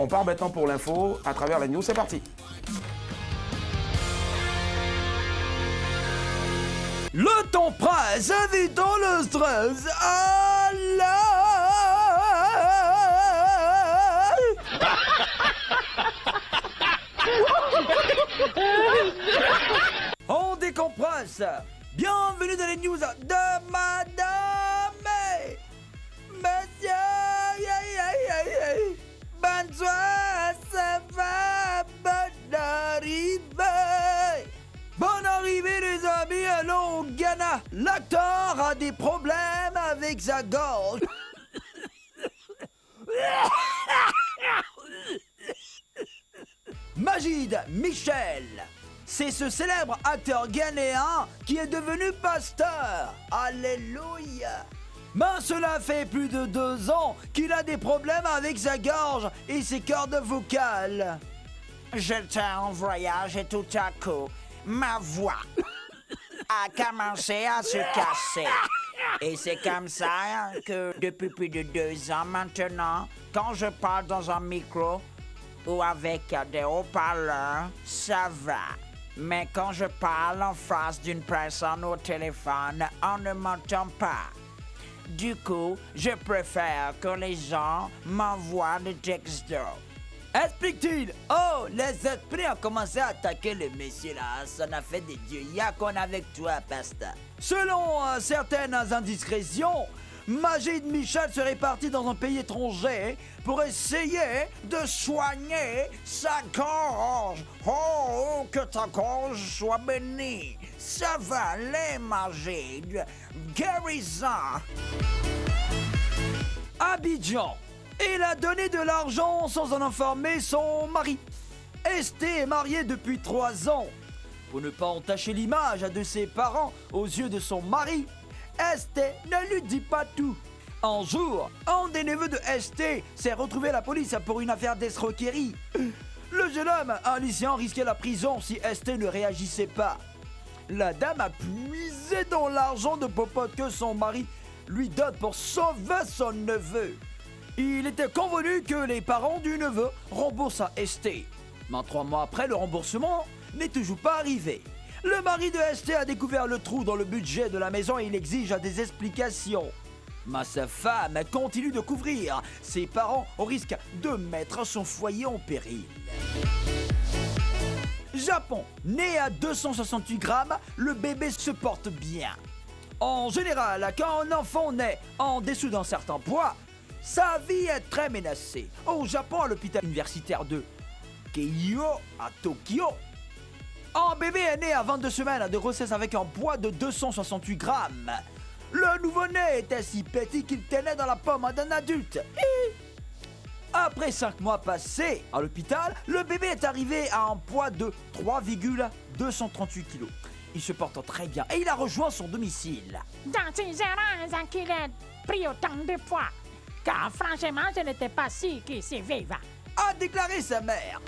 On part maintenant pour l'info à travers la news, c'est parti. Le temps presse, évitant le stress. Allah. On décompresse. Bienvenue dans les news de Madame et Monsieur. Bonne soirée, ça va, bonne arrivée. Bonne arrivée les amis, allons au Ghana. L'acteur a des problèmes avec sa gorge. Majid Michel, c'est ce célèbre acteur ghanéen qui est devenu pasteur. Alléluia. Mais cela fait plus de 2 ans qu'il a des problèmes avec sa gorge et ses cordes vocales. J'étais en voyage et tout à coup, ma voix a commencé à se casser. Et c'est comme ça que depuis plus de 2 ans maintenant, quand je parle dans un micro ou avec des haut-parleurs, ça va. Mais quand je parle en face d'une personne au téléphone, on ne m'entend pas. Du coup, je préfère que les gens m'envoient des textos. Explique-t-il. Oh, les esprits ont commencé à attaquer le monsieur là. Ça n'a fait des dieux. Y'a qu'on avec toi, pasteur. Selon certaines indiscrétions, Majid Michel serait parti dans un pays étranger pour essayer de soigner sa gorge. Oh, que ta gorge soit bénie. Ça va aller, Majid. Guérison. Abidjan. Il a donné de l'argent sans en informer son mari. Esté est mariée depuis 3 ans. Pour ne pas entacher l'image de ses parents aux yeux de son mari, Esté ne lui dit pas tout. Un jour, un des neveux de Esté s'est retrouvé à la police pour une affaire d'escroquerie. Le jeune homme, un lycéen, risquait la prison si Esté ne réagissait pas. La dame a puisé dans l'argent de popote que son mari lui donne pour sauver son neveu. Il était convenu que les parents du neveu remboursent à Esté. Mais 3 mois après, le remboursement n'est toujours pas arrivé. Le mari de Esté a découvert le trou dans le budget de la maison et il exige des explications. Mais sa femme continue de couvrir ses parents au risque de mettre son foyer en péril. Japon, né à 268 grammes, le bébé se porte bien. En général, quand un enfant naît en dessous d'un certain poids, sa vie est très menacée. Au Japon, à l'hôpital universitaire de Keio, à Tokyo, un bébé est né à 22 semaines de grossesse avec un poids de 268 grammes. Le nouveau-né était si petit qu'il tenait dans la pomme d'un adulte. Après 5 mois passés à l'hôpital, le bébé est arrivé à un poids de 3,238 kg. Il se porte très bien et il a rejoint son domicile. Dans ces erreurs qu'il ait pris autant de poids, car franchement, je n'étais pas sûr qu'il s'y vive. A déclaré sa mère.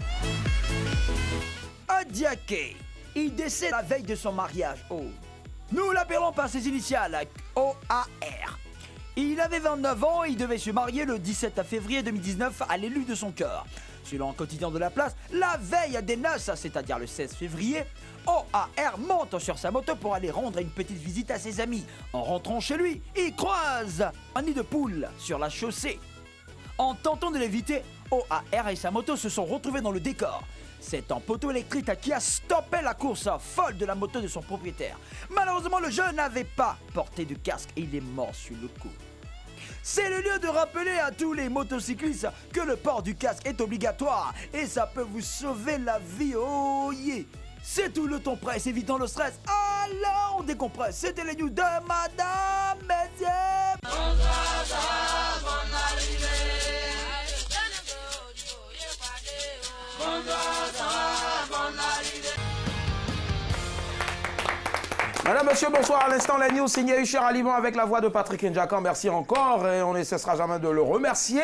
Adiaké, il décède la veille de son mariage. Oh. Nous l'appelons par ses initiales, OAR. Il avait 29 ans et il devait se marier le 17 février 2019 à l'élu de son cœur. Selon un quotidien de la place, la veille des noces, c'est-à-dire le 16 février, OAR monte sur sa moto pour aller rendre une petite visite à ses amis. En rentrant chez lui, il croise un nid de poule sur la chaussée. En tentant de l'éviter, OAR et sa moto se sont retrouvés dans le décor. C'est un poteau électrique qui a stoppé la course folle de la moto de son propriétaire. Malheureusement, le jeune n'avait pas porté de casque et il est mort sur le coup. C'est le lieu de rappeler à tous les motocyclistes que le port du casque est obligatoire et ça peut vous sauver la vie. Oh yeah! C'est tout, le temps presse, évitant le stress. Alors on décompresse. C'était les news de Madame Mézier. Madame, monsieur, bonsoir. À l'instant, la news signée Usher Aliment avec la voix de Patrick Njakan. Merci encore et on ne cessera jamais de le remercier.